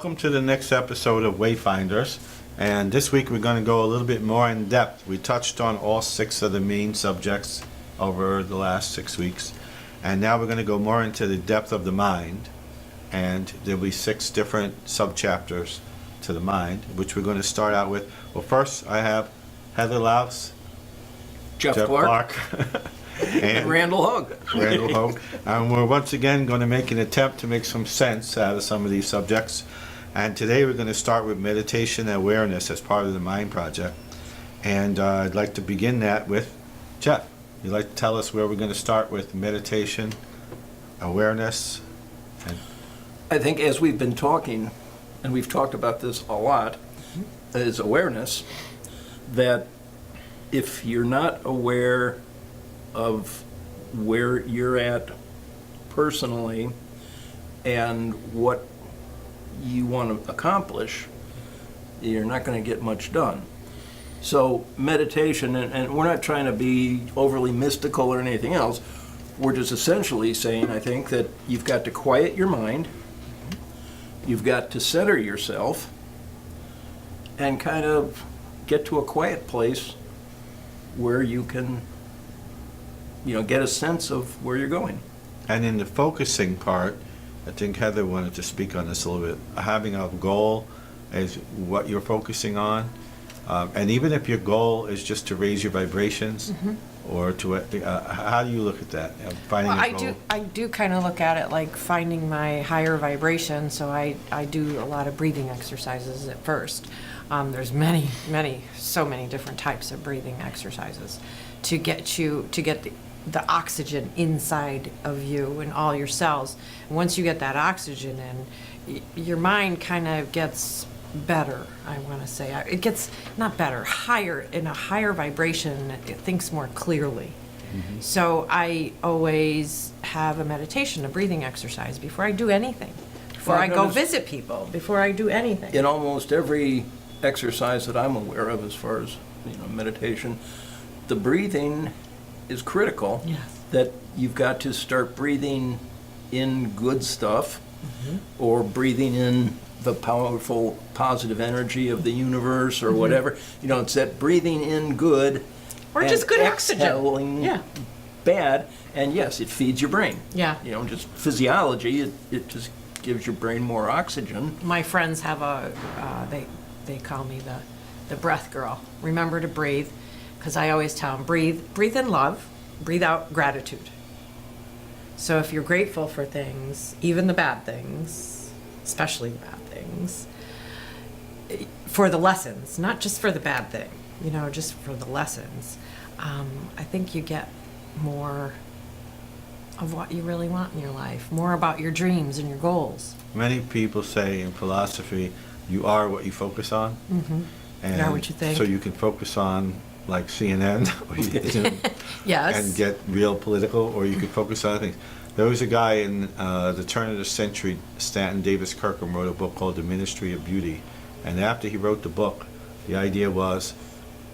welcome to the next episode of WayFinders. And this week we're going to go a little bit more in depth. We touched on all 6 of the main subjects over the last 6 weeks. And now we're going to go more into the depth of the mind. And there'll be 6 different subchapters to the mind, which we're going to start out with. Well, first I have Heather Louse, Jeff Clark. and Randall Hogue. And we're once again going to make an attempt to make some sense out of some of these subjects. And today we're going to start with meditation and awareness as part of the Mind Project. And I'd like to begin that with Jeff. You'd like to tell us where we're going to start with meditation, awareness? I think as we've been talking, and we've talked about this a lot, is awareness, that if you're not aware of where you're at personally and what you want to accomplish, you're not going to get much done. So meditation, and we're not trying to be overly mystical or anything else, we're just essentially saying, I think, that you've got to quiet your mind, you've got to center yourself, and kind of get to a quiet place where you can get a sense of where you're going. And in the focusing part, I think Heather wanted to speak on this a little bit. Having a goal is what you're focusing on. And even if your goal is just to raise your vibrations, or to, how do you look at that? Finding a goal? I do kind of look at it like finding my higher vibration, so I do a lot of breathing exercises at first. There's so many different types of breathing exercises to get the oxygen inside of you and all your cells. Once you get that oxygen in, your mind kind of gets better, I want to say. It gets, not better, higher, in a higher vibration. It thinks more clearly. Mm-hmm. So I always have a meditation, a breathing exercise before I do anything. Before I go visit people, before I do anything. In almost every exercise that I'm aware of as far as meditation, the breathing is critical. Yes. That you've got to start breathing in good stuff, or breathing in the powerful positive energy of the universe or whatever. It's that breathing in good or just good oxygen. Exhaling bad, and yes, it feeds your brain. Yeah. Just physiology, it just gives your brain more oxygen. My friends have they call me the breath girl. Remember to breathe, because I always tell them, breathe in love, breathe out gratitude. So if you're grateful for things, even the bad things, especially the bad things, for the lessons, not just for the bad thing, just for the lessons, I think you get more of what you really want in your life, more about your dreams and your goals. Many people say in philosophy, you are what you focus on. And you are what you think. So you can focus on like CNN Yes. and get real political, or you could focus on other things. There was a guy in the turn of the century, Stanton Davis Kirkham, wrote a book called The Ministry of Beauty. And after he wrote the book, the idea was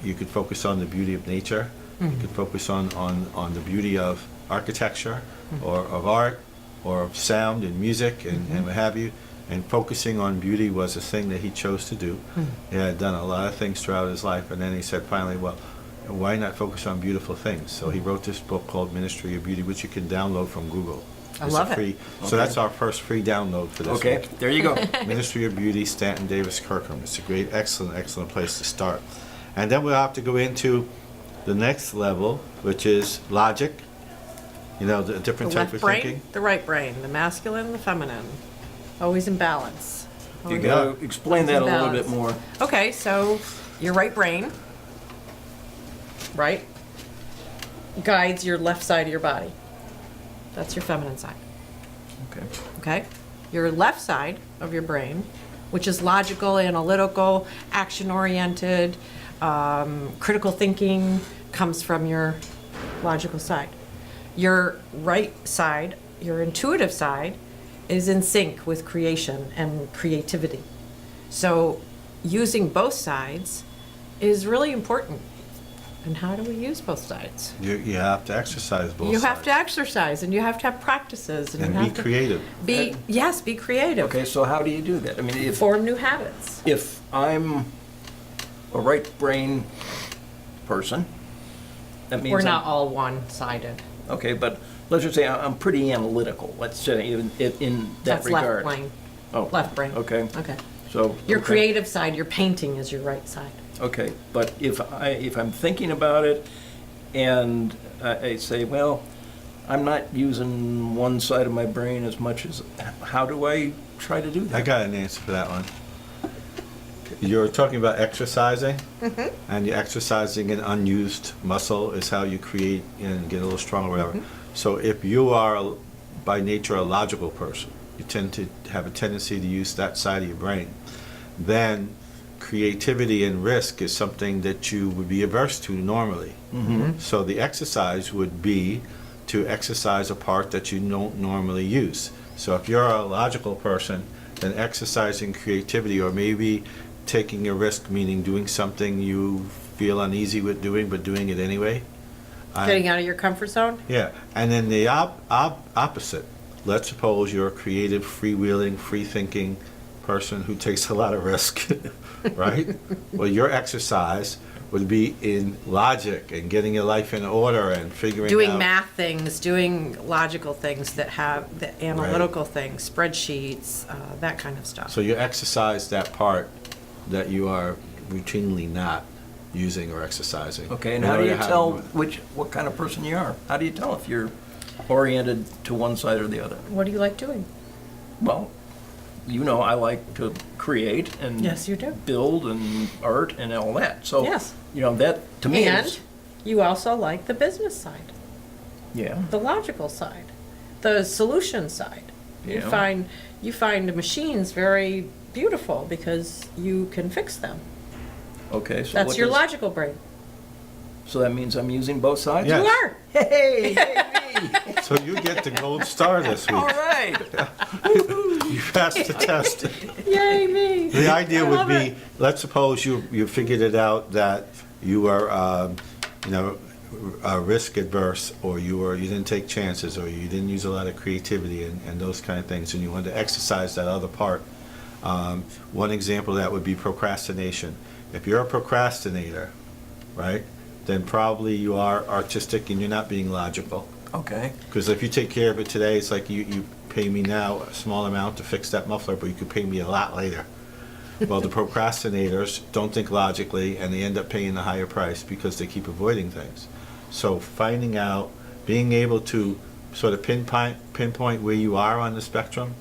you could focus on the beauty of nature, you could focus on the beauty of architecture, or of art, or of sound and music, and what have you. And focusing on beauty was a thing that he chose to do. He had done a lot of things throughout his life, and then he said finally, well, why not focus on beautiful things? So he wrote this book called Ministry of Beauty, which you can download from Google. I love it. So that's our first free download for this week. Okay, there you go. Ministry of Beauty, Stanton Davis Kirkham. It's a great, excellent place to start. And then we'll have to go into the next level, which is logic. The different type of thinking. The right brain, the masculine, the feminine. Always in balance. You got to explain that a little bit more. Okay, so your right brain, right, guides your left side of your body. That's your feminine side. Okay? Your left side of your brain, which is logical, analytical, action-oriented, critical thinking, comes from your logical side. Your right side, your intuitive side, is in sync with creation and creativity. So using both sides is really important. And how do we use both sides? You have to exercise both You sides. have to exercise, and you have to have practices, and And you be have to creative. be creative. Okay, so how do you do that? I mean, Form new habits. if I'm a right brain person, that means We're I'm- not all one-sided. Okay, but let's just say I'm pretty analytical, let's say, in that That's regard. left brain. Oh, Left brain. Okay. Okay. So. Your okay. creative side, your painting is your right side. Okay, but if I'm thinking about it and I say, well, I'm not using one side of my brain as much as, how do I try to do that? I got an answer for that one. You're talking about exercising, and you're exercising an unused muscle is how you create and get a little stronger, whatever. So if you are, by nature, a logical person, you tend to have a tendency to use that side of your brain, then creativity and risk is something that you would be averse to normally. So the exercise would be to exercise a part that you don't normally use. So if you're a logical person, then exercising creativity, or maybe taking a risk, meaning doing something you feel uneasy with doing, but doing it anyway. Getting out of your comfort zone? Yeah, and then the opposite. Let's suppose you're a creative, freewheeling, free-thinking person who takes a lot of risk, right? Well, your exercise would be in logic and getting your life in order and figuring Doing out. math things, doing logical things that have the analytical things, spreadsheets, that kind of stuff. So you exercise that part that you are routinely not using or exercising. Okay, and in how do order you to have tell more- what kind of person you are? How do you tell if you're oriented to one side or the other? What do you like doing? Well, you know, I like to create and Yes, you do. build and art and all that. So, Yes. you know, that to me And is, you also like the business side, yeah. the logical side, the solution side. Yeah. You find machines very beautiful because you can fix them. Okay, so That's what your does- logical brain. So that means I'm using both sides? Yes. You are. Hey, hey, me. So you get the gold star this All week. right. You passed the test. Yay, me. The idea I would love be, it. let's suppose you figured it out that you are, risk adverse, or you didn't take chances, or you didn't use a lot of creativity and those kind of things, and you wanted to exercise that other part. One example of that would be procrastination. If you're a procrastinator, right, then probably you are artistic and you're not being logical. Okay. Because if you take care of it today, it's like you pay me now a small amount to fix that muffler, but you could pay me a lot later. Well, the procrastinators don't think logically, and they end up paying the higher price because they keep avoiding things. So finding out, being able to sort of pinpoint where you are on the spectrum,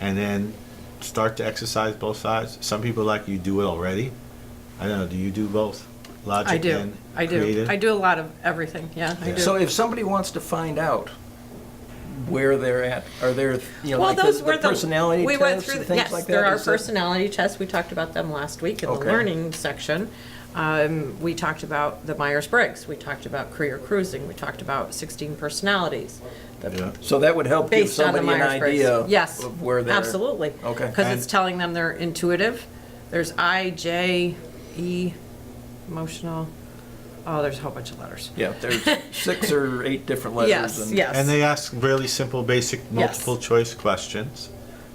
and then start to exercise both sides. Some people like you do it already. I don't know, do you do both? Logic I do. and I do. creative? I do a lot of everything. Yeah, I do. So if somebody wants to find out where they're at, are there, like those the were personality we tests went through and things yes, like that? there are Is that- personality tests. We talked about them last week in the Okay. learning section. We talked about the Myers-Briggs. We talked about career cruising. We talked about 16 personalities. Yeah. So that would help give Based on the somebody an Myers-Briggs. idea Yes, of where they're. absolutely. Okay. Because it's And- telling them they're intuitive. There's I, J, E, emotional. Oh, there's a whole bunch of letters. Yeah, there's 6 or 8 different letters. Yes, and- yes. And they ask really simple, basic, Yes. multiple choice questions.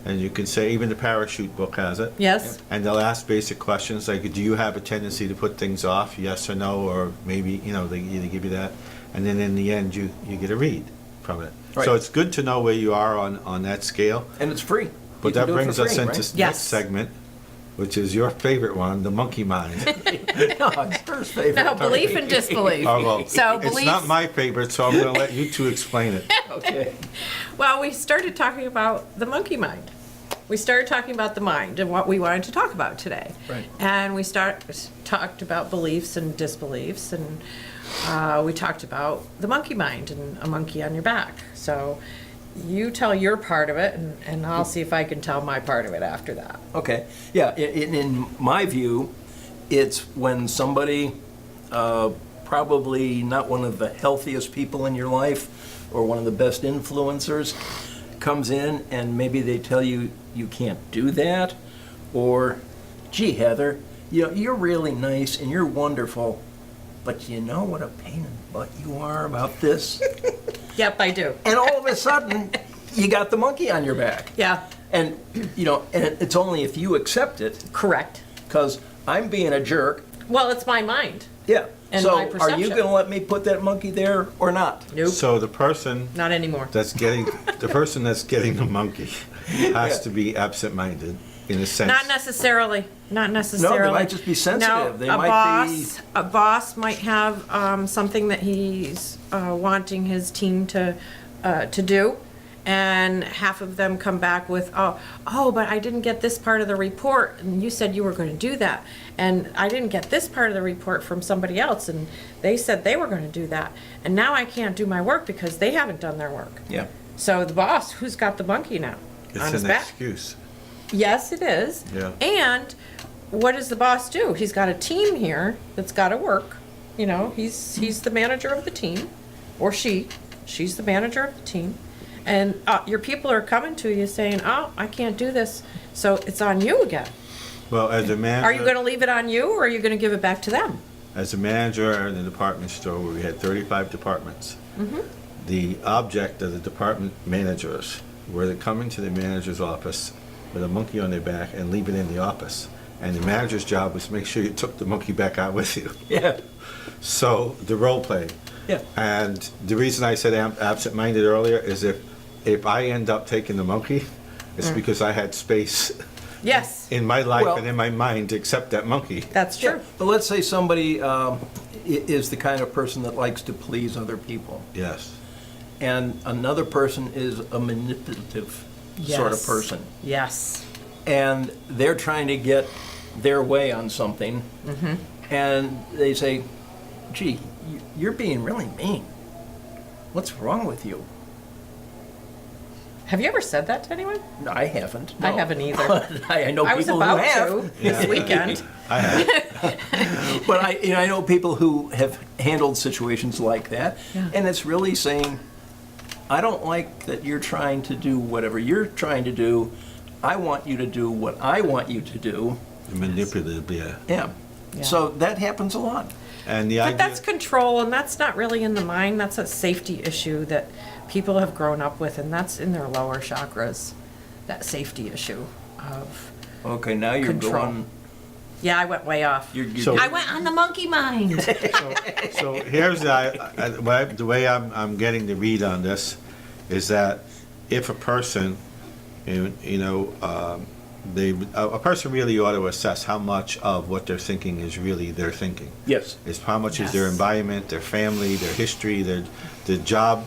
And you can say, even the parachute book has it. Yes. And they'll ask basic questions like, do you have a tendency to put things off, yes or no, or maybe, they either give you that. And then in the end, you get a read from it. Right. So it's good to know where you are on that scale. And it's free. But You can that do it for brings us free, into right? next Yes. segment, which is your favorite one, the monkey mind. No, it's her favorite. Now, belief and disbelief. Oh, well, So it's belief. not my favorite, so I'm going to let you two explain it. Okay. Well, we started talking about the monkey mind. We started talking about the mind and what we wanted to talk about today. Right. And we talked about beliefs and disbeliefs, and we talked about the monkey mind and a monkey on your back. So you tell your part of it, and I'll see if I can tell my part of it after that. Okay. Yeah, in my view, it's when somebody, probably not one of the healthiest people in your life or one of the best influencers, comes in and maybe they tell you you can't do that, or, gee, Heather, you're really nice and you're wonderful, but you know what a pain in the butt you are about this? Yep, I do. And all of a sudden, you got the monkey on your back. Yeah, And, and it's only if you accept it, correct. because I'm being a jerk. Well, it's my mind. Yeah. And So my are you perception. going to let me put that monkey there or not? Nope, So the person not anymore. that's getting the monkey has to be absent-minded in a sense. Not necessarily, not necessarily. might just be sensitive. They No, might be- a boss might have something that he's wanting his team to do, and half of them come back with, oh, but I didn't get this part of the report, and you said you were going to do that, and I didn't get this part of the report from somebody else, and they said they were going to do that, and now I can't do my work because they haven't done their work. Yeah. So the boss, who's got the monkey now? It's on his an back. excuse. Yes, it is. Yeah. And what does the boss do? He's got a team here that's got to work. He's the manager of the team, or she's the manager of the team. And your people are coming to you saying, oh, I can't do this. So it's on you again. Well, as a manager, Are you going to leave it on you, or are you going to give it back to them? as a manager in a department store where we had 35 departments, the object of the department managers were to come into the manager's office with a monkey on their back and leave it in the office. And the manager's job was to make sure you took the monkey back out with you. Yeah. So the role playing. Yeah. And the reason I said absent-minded earlier is if I end up taking the monkey, it's because I had space Yes, in my life Well- and in my mind to accept that monkey. that's Yeah. true. But let's say somebody is the kind of person that likes to please other people, Yes. and another person is a manipulative sort of Yes. person, Yes. and they're trying to get their way on something, and they say, gee, you're being really mean. What's wrong with you? Have you ever said that to anyone? No, I haven't. I no. haven't either. But I know I was people who about have. to this weekend. I have. But I know people who have handled situations like that, Yeah. and it's really saying, I don't like that you're trying to do whatever you're trying to do. I want you to do what I want you to do. Manipulative, yeah. Yeah. Yeah. So that happens a lot. And the But idea. that's control, and that's not really in the mind. That's a safety issue that people have grown up with, and that's in their lower chakras. That safety issue of, Okay, now you're Control. going. yeah, I went way off. You're So- I went on the monkey mind. So here's the way I'm getting the read on this is that if a person, a person really ought to assess how much of what they're thinking is really their thinking. Yes. Is how much is their Yes. environment, their family, their history, their job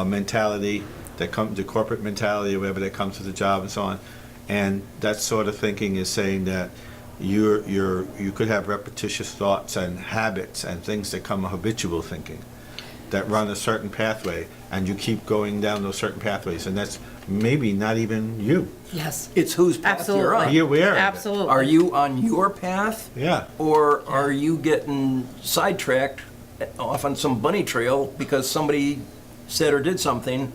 mentality, the corporate mentality, or whatever that comes to the job and so on. And that sort of thinking is saying that you could have repetitious thoughts and habits and things that come habitual thinking that run a certain pathway, and you keep going down those certain pathways, and that's maybe not even you. Yes, It's whose path absolutely. you're Are on. you aware of it? Absolutely. Are you on your path? Yeah. Or are you getting sidetracked off on some bunny trail because somebody said or did something?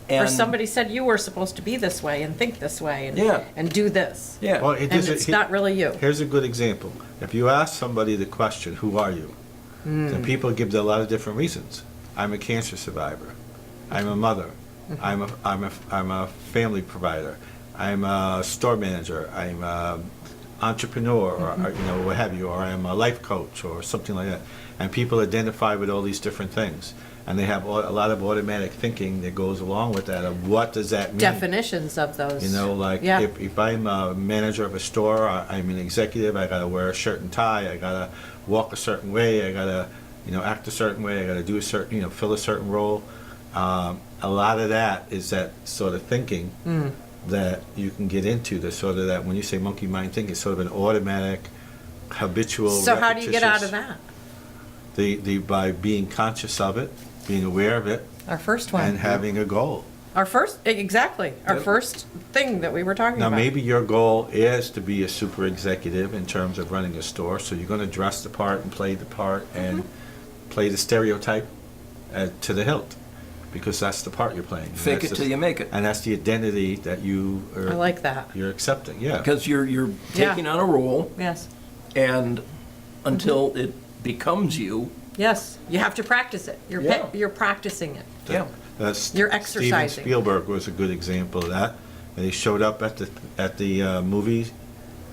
Or And somebody said you were supposed to be this way and think this way and, Yeah. and do this. Yeah. Well, it And isn't- it's not really you. Here's a good example. If you ask somebody the question, "Who are you?" then people give a lot of different reasons. I'm a cancer survivor. I'm a mother. I'm a family provider. I'm a store manager. I'm a entrepreneur, or what have you, or I'm a life coach, or something like that. And people identify with all these different things, and they have a lot of automatic thinking that goes along with that. Of what does that mean? Definitions of those. Like Yeah. if I'm a manager of a store, I'm an executive, I gotta wear a shirt and tie, I gotta walk a certain way, I gotta, act a certain way, I gotta do a certain, fill a certain role. A lot of that is that sort of thinking that you can get into, the sort of that, when you say monkey mind thinking, it's sort of an automatic, habitual, So how do you get out of repetitious- that? By being conscious of it, being aware of it, Our first one. and having a goal. Our first, exactly. Our Yep. first thing that we were talking Now, about. maybe your goal is to be a super executive in terms of running a store, so you're going to dress the part and play the part and play the stereotype to the hilt, because that's the part you're playing. And fake that's it till you make it. And that's the identity that I like that. you're accepting, yeah. Because you're Yeah. taking on a role, Yes. and until it becomes you. Yes, you have to practice it. Yeah. You're practicing it. Yeah. You're exercising. Steven Spielberg was a good example of that. And he showed up at the movie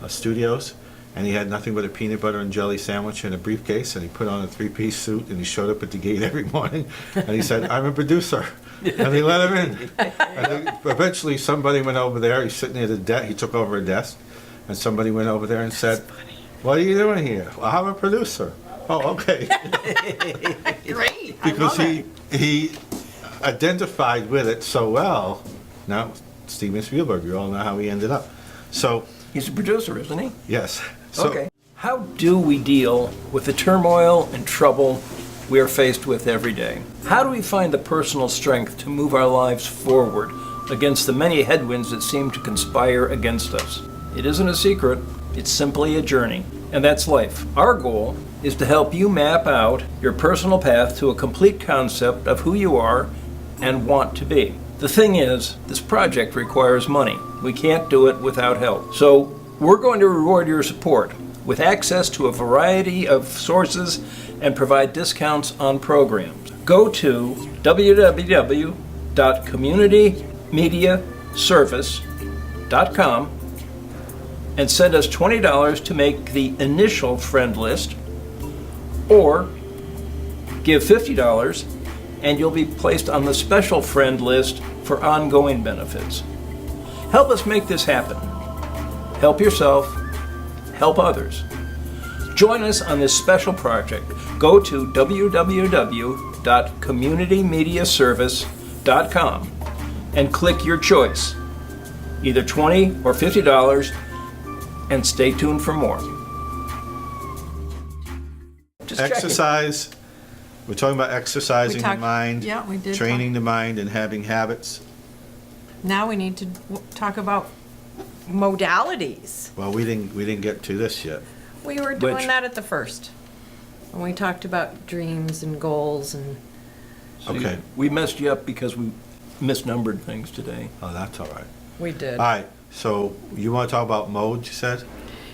studios, and he had nothing but a peanut butter and jelly sandwich and a briefcase, and he put on a three-piece suit, and he showed up at the gate every morning, and he said, "I'm a producer," and they let him in. And then eventually, somebody went over there. He's sitting at a desk. He took over a desk, and somebody went over there and said, "What are you doing here?" "Well, I'm a producer." "Oh, okay." Great. Because he identified with it so well. Now, Steven Spielberg, you all know how he ended up. So, He's a producer, isn't he? yes. So, Okay. How do we deal with the turmoil and trouble we are faced with every day? How do we find the personal strength to move our lives forward against the many headwinds that seem to conspire against us? It isn't a secret, it's simply a journey. And that's life. Our goal is to help you map out your personal path to a complete concept of who you are and want to be. The thing is, this project requires money. We can't do it without help. So we're going to reward your support with access to a variety of sources and provide discounts on programs. Go to www.communitymediaservice.com and send us $20 to make the initial friend list, or give $50 and you'll be placed on the special friend list for ongoing benefits. Help us make this happen. Help yourself, help others. Join us on this special project. Go to www.communitymediaservice.com and click your choice, either $20 or $50, and stay tuned for more. Just checking. exercise. We're talking about exercising the mind, Yeah, we did. training the mind, and having habits. Now we need to talk about modalities. Well, we didn't get to this yet. We were doing Which- that at the first. When we talked about dreams and goals and, Okay. We messed you up because we misnumbered things today. Oh, that's all right. we did. All right. So you want to talk about modes? You said.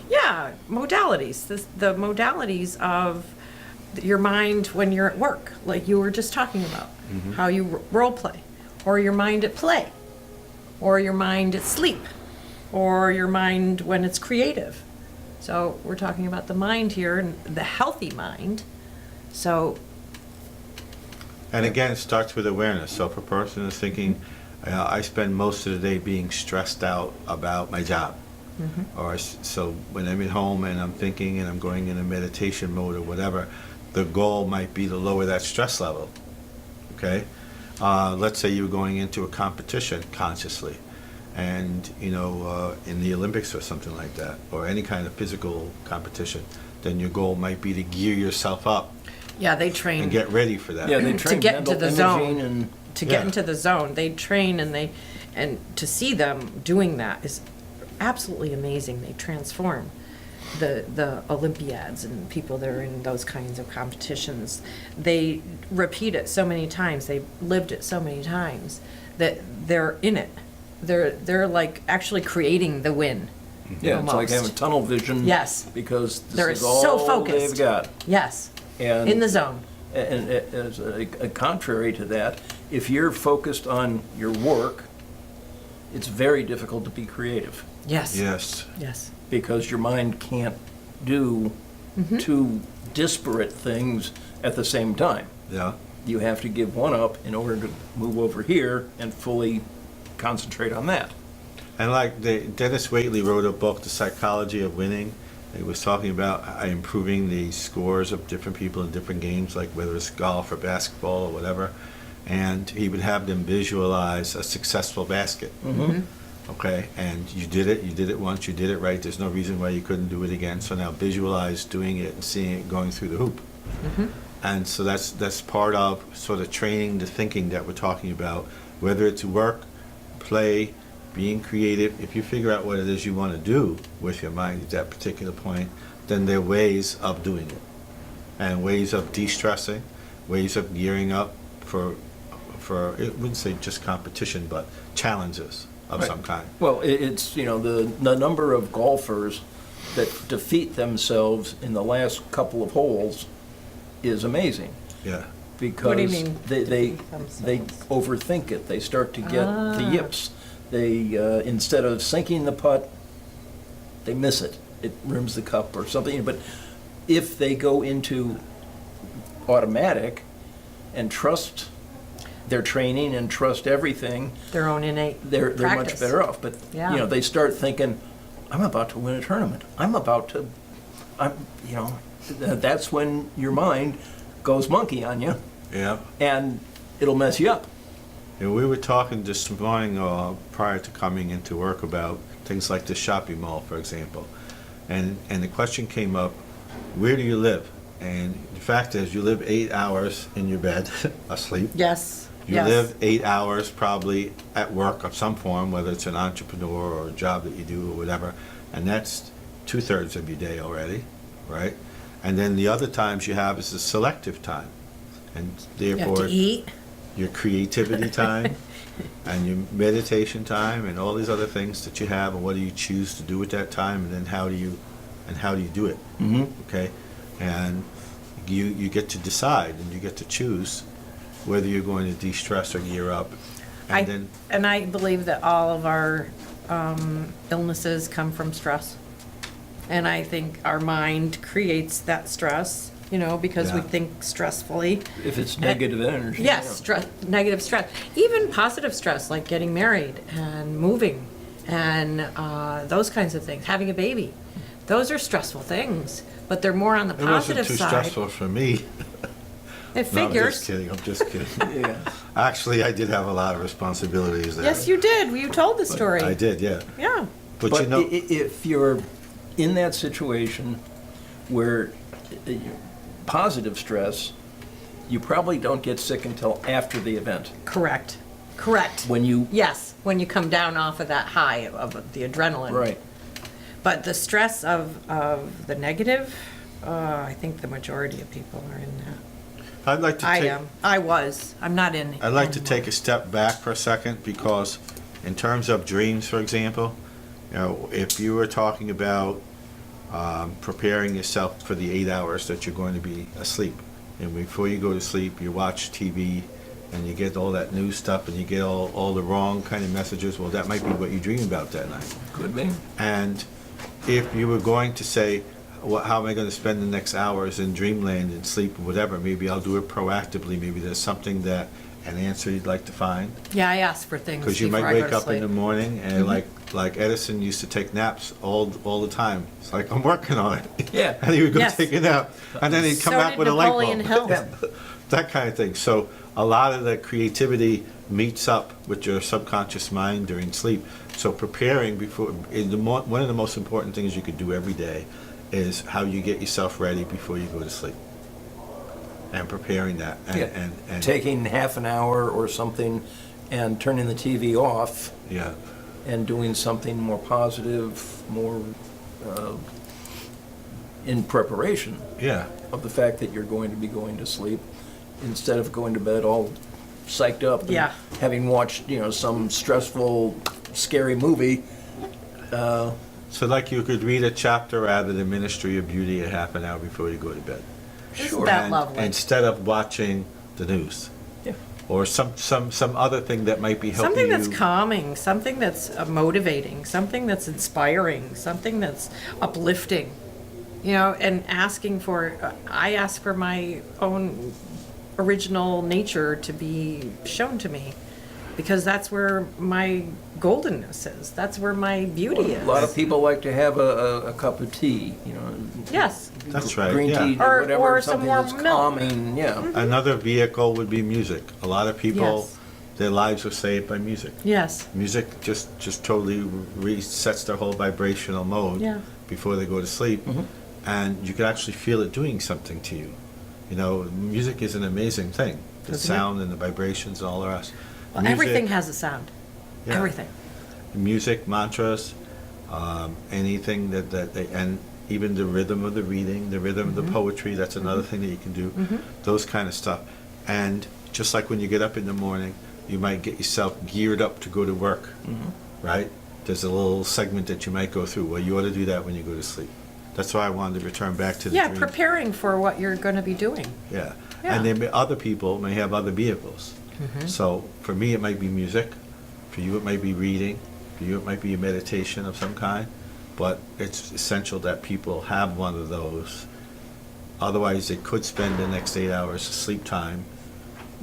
Yeah, modalities. The modalities of your mind when you're at work, like you were just talking about. How you role play, or your mind at play, or your mind at sleep, or your mind when it's creative. So we're talking about the mind here and the healthy mind. So And again, it starts with awareness. So if a person is thinking, I spend most of the day being stressed out about my job. Or so when I'm at home and I'm thinking and I'm going in a meditation mode or whatever, the goal might be to lower that stress level. Okay? Let's say you're going into a competition consciously, and in the Olympics or something like that, or any kind of physical competition, then your goal might be to gear yourself up yeah, they train and get ready for that. Yeah, they to train get into mental the imaging zone. and To get Yeah. into the zone, they train and to see them doing that is absolutely amazing. They transform the Olympiads and people that are in those kinds of competitions. They repeat it so many times. They've lived it so many times that they're in it. They're like actually creating the win. yeah, it's like almost. having tunnel vision. Yes. Because this They're is so all focused. they've got. Yes, And in the zone. And as a contrary to that, if you're focused on your work, it's very difficult to be creative Yes. Yes. Yes. because your mind can't do two disparate things at the same time. Yeah. You have to give one up in order to move over here and fully concentrate on that. And like Dennis Waitley wrote a book, The Psychology of Winning. He was talking about improving the scores of different people in different games, like whether it's golf or basketball or whatever. And he would have them visualize a successful basket. Okay, and you did it once, you did it right. There's no reason why you couldn't do it again. So now visualize doing it and seeing it going through the hoop. And so that's part of sort of training the thinking that we're talking about, whether it's work, play, being creative. If you figure out what it is you want to do with your mind at that particular point, then there are ways of doing it, and ways of de-stressing, ways of gearing up for I wouldn't say just competition, but challenges of Right. some kind. Well, it's, the number of golfers that defeat themselves in the last couple of holes is amazing. Yeah. Because What do you mean, they defeat themselves? they overthink it. They start to get the yips. They instead of sinking the putt, they miss it. It rims the cup or something. But if they go into automatic and trust their training and trust everything, Their own innate they're much practice. better off. But Yeah. they start thinking, I'm about to win a tournament. That's when your mind goes monkey on you, Yeah. and it'll mess you up. And we were talking this morning prior to coming into work about things like the shopping mall, for example. And the question came up, where do you live? And the fact is, you live 8 hours in your bed, asleep. Yes, You yes. live 8 hours probably at work of some form, whether it's an entrepreneur or a job that you do or whatever. And that's 2/3 of your day already, right? And then the other times you have is the selective time. And You have therefore, to eat. your creativity time and your meditation time and all these other things that you have, and what do you choose to do with that time, and then how do you do it? Mm-hmm. Okay, and you get to decide and you get to choose whether you're going to de-stress or gear up, and I believe that all of our illnesses come from stress. And I think our mind creates that stress, because we Yeah. think stressfully. If it's negative energy. Yes, yeah. stress, negative stress. Even positive stress, like getting married and moving and those kinds of things, having a baby. Those are stressful things, but they're more on the it wasn't positive too side. stressful for me. It No, I'm figures. just kidding. I'm just kidding. Yeah. Actually, I did have a lot of responsibilities there. Yes, you did. You told the story. I did, yeah. Yeah. But, But if you're in that situation where positive stress, you probably don't get sick until after the event. Correct. Correct. When you Yes, when you come down off of that high of the adrenaline. right. But the stress of the negative, I think the majority of people are in that. I'd like to I take. am. I was. I'm not in. I'd like to anymore. take a step back for a second, because in terms of dreams, for example, if you were talking about preparing yourself for the 8 hours that you're going to be asleep, and before you go to sleep, you watch TV and you get all that news stuff and you get all the wrong kind of messages, well, that might be what you dream about that night. Could be. And if you were going to say, how am I going to spend the next hours in dreamland and sleep or whatever, maybe I'll do it proactively. Maybe there's something an answer you'd like to find. Yeah, I ask for things Because you before might I go wake to up in the sleep. morning and like Edison used to take naps all the time. It's like, I'm working on it. Yeah. And he would go Yes. take a nap. And then he'd come So back did with a light Napoleon bulb. Hill. That kind of thing. So a lot of the creativity meets up with your subconscious mind during sleep. So preparing one of the most important things you could do every day is how you get yourself ready before you go to sleep. And preparing that. And Taking half an hour or something and turning the TV off yeah. and doing something more positive, more in preparation Yeah. of the fact that you're going to be going to sleep, instead of going to bed all psyched up and Yeah. having watched some stressful, scary movie. So like you could read a chapter out of the Ministry of Beauty a half an hour before you go to bed. Isn't that lovely? Instead of watching the news. Yeah. Or some other thing that might be helping Something you. that's calming, something that's motivating, something that's inspiring, something that's uplifting, and I ask for my own original nature to be shown to me, because that's where my goldenness is. That's where my beauty is. A lot of people like to have a cup of tea, Yes. That's right, green yeah. tea Or- whatever, or some something warm that's milk. calming. Yeah. Another vehicle would be music. A lot of people, Yes. their lives are saved by music. Yes. Music just totally resets their whole vibrational mode Yeah. before they go to sleep. And you can actually feel it doing something to you. Music is an amazing thing. The Isn't it? sound and the vibrations and all the rest. Well, Music- everything has a sound. Yeah. Everything. Music, mantras, anything and even the rhythm of the reading, the rhythm of the poetry, that's another thing that you can do, those kind of stuff. And just like when you get up in the morning, you might get yourself geared up to go to work, right? There's a little segment that you might go through. Well, you ought to do that when you go to sleep. That's why I wanted to return back to the Yeah, dream. preparing for what you're going to be doing. Yeah. Yeah. And then other people may have other vehicles. So for me, it might be music. For you, it might be reading. For you, it might be a meditation of some kind. But it's essential that people have one of those. Otherwise, they could spend the next 8 hours of sleep time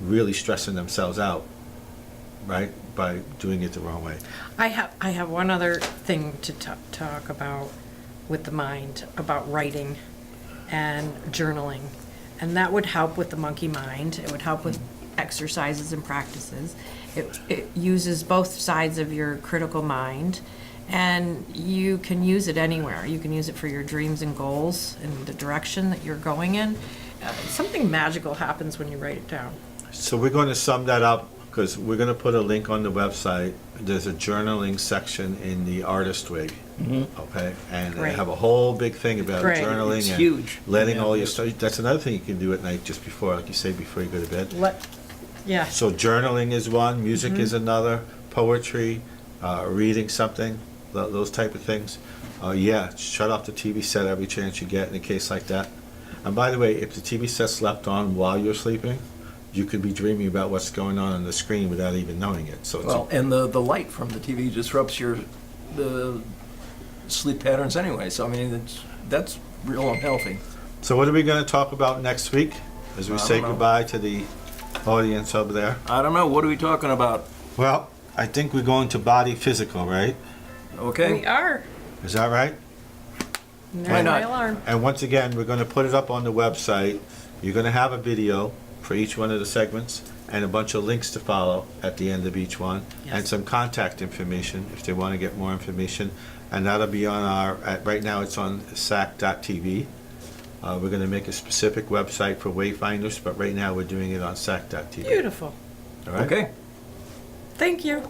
really stressing themselves out, right, by doing it the wrong way. I have one other thing to talk about with the mind, about writing and journaling. And that would help with the monkey mind. It would help with exercises and practices. It uses both sides of your critical mind, and you can use it anywhere. You can use it for your dreams and goals and the direction that you're going in. Something magical happens when you write it down. So we're going to sum that up because we're going to put a link on the website. There's a journaling section in the Artist Way, okay? And they Great. have a whole big thing about Great. journaling It's and huge. letting Yeah, all your it is. stuff. That's another thing you can do at night just before, like you say, before you go to bed. Yeah. So journaling is one, music Mm-hmm. is another, poetry, reading something, those type of things. Yeah, shut off the TV set every chance you get in a case like that. And by the way, if the TV set's left on while you're sleeping, you could be dreaming about what's going on the screen without even knowing it. So it's Well, and the light from the TV disrupts the sleep patterns anyway. So I mean, that's real unhealthy. so what are we going to talk about next week as we I say don't know. goodbye to the audience over there? I don't know. What are we talking about? Well, I think we're going to body physical, right? Okay. We are. Is that right? And Why there's my not? alarm. And once again, we're going to put it up on the website. You're going to have a video for each one of the segments and a bunch of links to follow at the end of each one, and Yes. some contact information if they want to get more information. And that'll be on right now it's on sac.tv. We're going to make a specific website for WayFinders, but right now we're doing it on sac.tv. Beautiful. All right? Thank you.